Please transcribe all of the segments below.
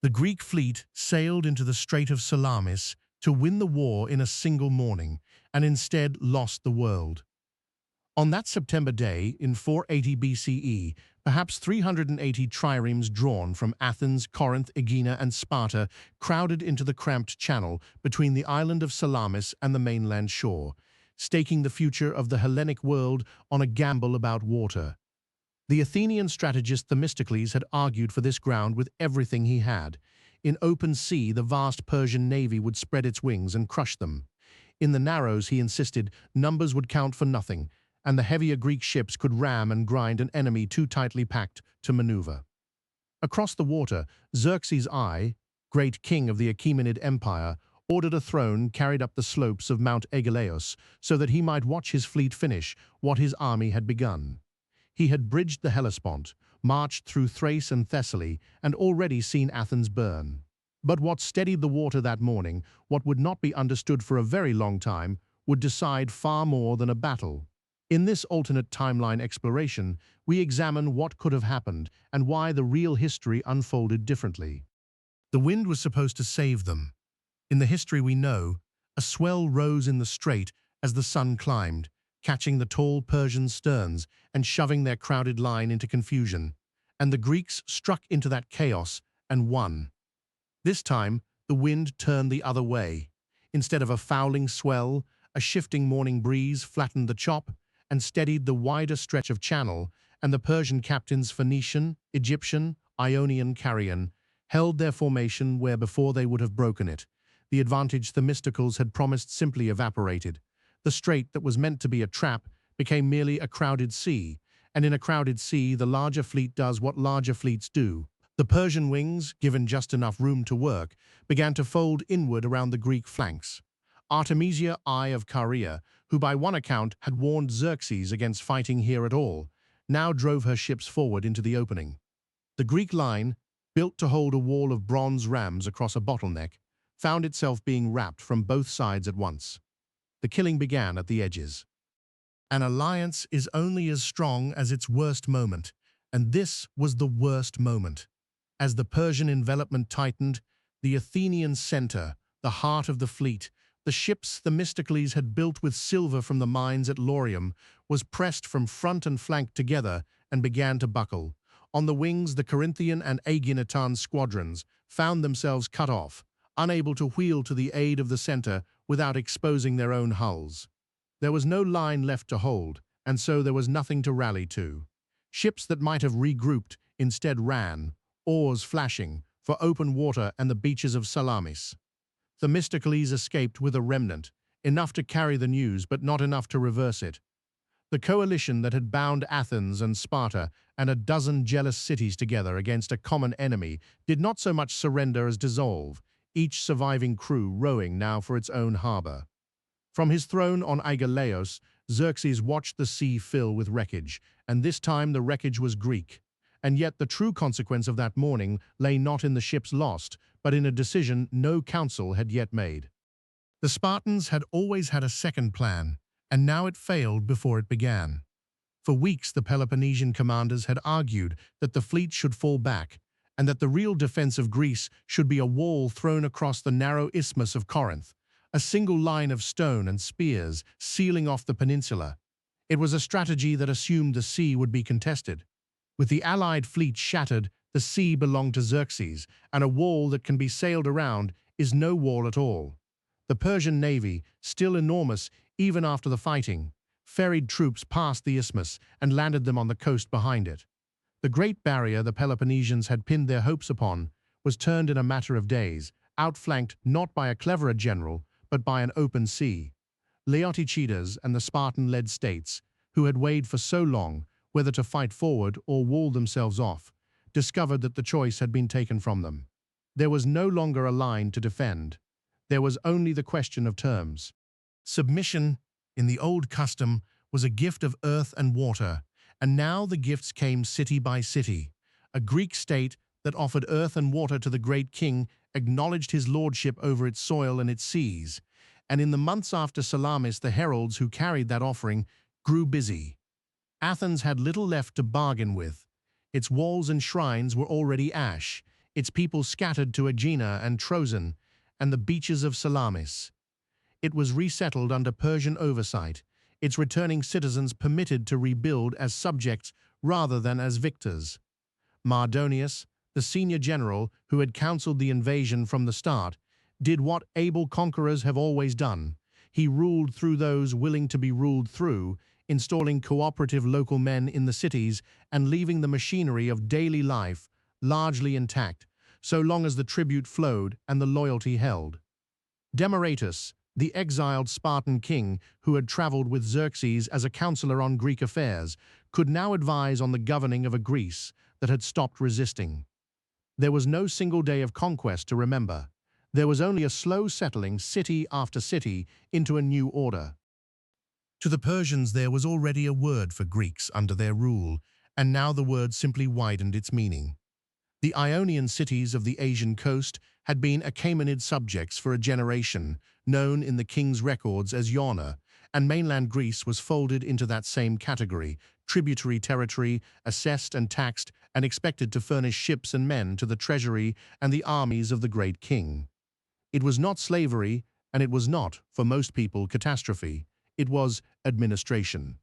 The Greek fleet sailed into the Strait of Salamis to win the war in a single morning, and instead lost the world. On that September day, in 480 BCE, perhaps 380 triremes drawn from Athens, Corinth, Aegina, and Sparta crowded into the cramped channel between the island of Salamis and the mainland shore, staking the future of the Hellenic world on a gamble about water. The Athenian strategist Themistocles had argued for this ground with everything he had. In open sea, the vast Persian navy would spread its wings and crush them. In the narrows, he insisted, numbers would count for nothing, and the heavier Greek ships could ram and grind an enemy too tightly packed to maneuver. Across the water, Xerxes I, great king of the Achaemenid Empire, ordered a throne carried up the slopes of Mount Aigaleos so that he might watch his fleet finish what his army had begun. He had bridged the Hellespont, marched through Thrace and Thessaly, and already seen Athens burn. But what steadied the water that morning, what would not be understood for a very long time, would decide far more than a battle. In this alternate timeline exploration, we examine what could have happened and why the real history unfolded differently. The wind was supposed to save them. In the history we know, a swell rose in the strait as the sun climbed, catching the tall Persian sterns and shoving their crowded line into confusion, and the Greeks struck into that chaos and won. This time, the wind turned the other way. Instead of a fouling swell, a shifting morning breeze flattened the chop and steadied the wider stretch of channel, and the Persian captains Phoenician, Egyptian, Ionian, Carian held their formation where before they would have broken it. The advantage Themistocles had promised simply evaporated. The strait that was meant to be a trap became merely a crowded sea, and in a crowded sea the larger fleet does what larger fleets do. The Persian wings, given just enough room to work, began to fold inward around the Greek flanks. Artemisia I of Caria, who by one account had warned Xerxes against fighting here at all, now drove her ships forward into the opening. The Greek line, built to hold a wall of bronze rams across a bottleneck, found itself being rapped from both sides at once. The killing began at the edges. An alliance is only as strong as its worst moment, and this was the worst moment. As the Persian envelopment tightened, the Athenian center, the heart of the fleet, the ships Themistocles had built with silver from the mines at Laurium, was pressed from front and flank together and began to buckle. On the wings, the Corinthian and Aeginetan squadrons found themselves cut off, unable to wheel to the aid of the center without exposing their own hulls. There was no line left to hold, and so there was nothing to rally to. Ships that might have regrouped instead ran, oars flashing, for open water and the beaches of Salamis. Themistocles escaped with a remnant, enough to carry the news but not enough to reverse it. The coalition that had bound Athens and Sparta and a dozen jealous cities together against a common enemy did not so much surrender as dissolve, each surviving crew rowing now for its own harbor. From his throne on Aigaleos, Xerxes watched the sea fill with wreckage, and this time the wreckage was Greek. And yet the true consequence of that morning lay not in the ships lost, but in a decision no council had yet made. The Spartans had always had a second plan, and now it failed before it began. For weeks the Peloponnesian commanders had argued that the fleet should fall back, and that the real defense of Greece should be a wall thrown across the narrow Isthmus of Corinth, a single line of stone and spears sealing off the peninsula. It was a strategy that assumed the sea would be contested. With the allied fleet shattered, the sea belonged to Xerxes, and a wall that can be sailed around is no wall at all. The Persian navy, still enormous even after the fighting, ferried troops past the Isthmus and landed them on the coast behind it. The great barrier the Peloponnesians had pinned their hopes upon was turned in a matter of days, outflanked not by a cleverer general, but by an open sea. Leotychides and the Spartan-led states, who had weighed for so long whether to fight forward or wall themselves off, discovered that the choice had been taken from them. There was no longer a line to defend. There was only the question of terms. Submission, in the old custom, was a gift of earth and water, and now the gifts came city by city. A Greek state that offered earth and water to the great king acknowledged his lordship over its soil and its seas, and in the months after Salamis the heralds who carried that offering grew busy. Athens had little left to bargain with. Its walls and shrines were already ash. its people scattered to Aegina and Troezen and the beaches of Salamis. It was resettled under Persian oversight, its returning citizens permitted to rebuild as subjects rather than as victors. Mardonius, the senior general who had counseled the invasion from the start, did what able conquerors have always done. He ruled through those willing to be ruled through, installing cooperative local men in the cities and leaving the machinery of daily life largely intact, so long as the tribute flowed and the loyalty held. Demaratus, the exiled Spartan king who had traveled with Xerxes as a counselor on Greek affairs, could now advise on the governing of a Greece that had stopped resisting. There was no single day of conquest to remember. There was only a slow settling city after city into a new order. To the Persians there was already a word for Greeks under their rule, and now the word simply widened its meaning. The Ionian cities of the Asian coast had been Achaemenid subjects for a generation, known in the king's records as Yauna, and mainland Greece was folded into that same category, tributary territory, assessed and taxed, and expected to furnish ships and men to the treasury and the armies of the great king. It was not slavery, and it was not, for most people, catastrophe. It was administration.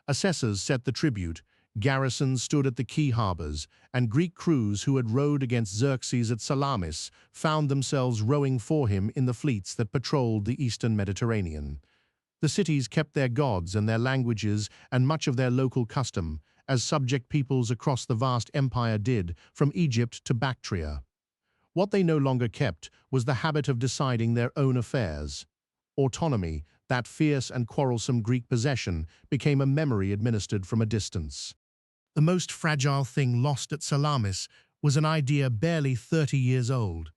Assessors set the tribute, garrisons stood at the key harbors, and Greek crews who had rowed against Xerxes at Salamis found themselves rowing for him in the fleets that patrolled the eastern Mediterranean. The cities kept their gods and their languages and much of their local custom, as subject peoples across the vast empire did, from Egypt to Bactria. What they no longer kept was the habit of deciding their own affairs. Autonomy, that fierce and quarrelsome Greek possession, became a memory administered from a distance. The most fragile thing lost at Salamis was an idea barely 30 years old.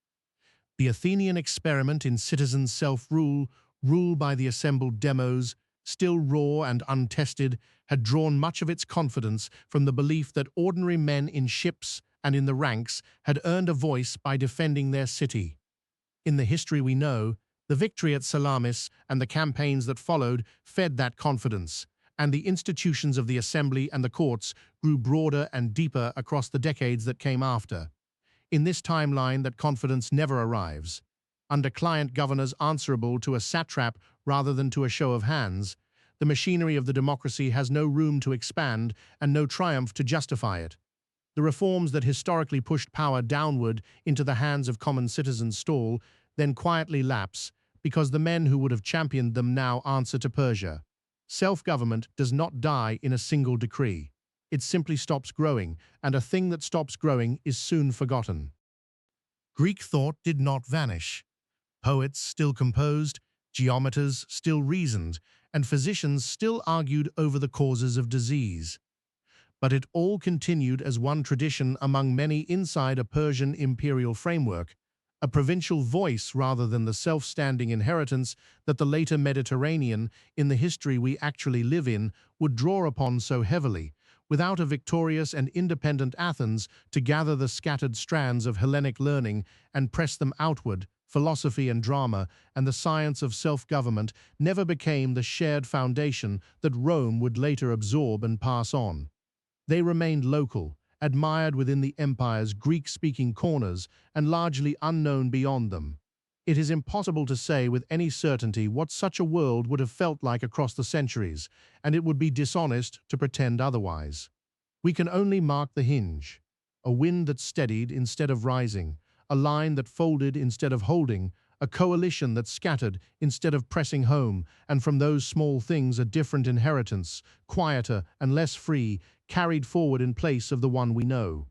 The Athenian experiment in citizen self-rule, rule by the assembled demos, still raw and untested, had drawn much of its confidence from the belief that ordinary men in ships and in the ranks had earned a voice by defending their city. In the history we know, the victory at Salamis and the campaigns that followed fed that confidence, and the institutions of the assembly and the courts grew broader and deeper across the decades that came after. In this timeline, that confidence never arrives. Under client governors answerable to a satrap rather than to a show of hands, the machinery of the democracy has no room to expand and no triumph to justify it. The reforms that historically pushed power downward into the hands of common citizens stall, then quietly lapse, because the men who would have championed them now answer to Persia. Self-government does not die in a single decree. It simply stops growing, and a thing that stops growing is soon forgotten. Greek thought did not vanish. Poets still composed, geometers still reasoned, and physicians still argued over the causes of disease. But it all continued as one tradition among many inside a Persian imperial framework, a provincial voice rather than the self-standing inheritance that the later Mediterranean, in the history we actually live in, would draw upon so heavily, without a victorious and independent Athens to gather the scattered strands of Hellenic learning and press them outward. Philosophy and drama and the science of self-government never became the shared foundation that Rome would later absorb and pass on. They remained local, admired within the empire's Greek-speaking corners and largely unknown beyond them. It is impossible to say with any certainty what such a world would have felt like across the centuries, and it would be dishonest to pretend otherwise. We can only mark the hinge, a wind that steadied instead of rising, a line that folded instead of holding, a coalition that scattered instead of pressing home, and from those small things a different inheritance, quieter and less free, carried forward in place of the one we know.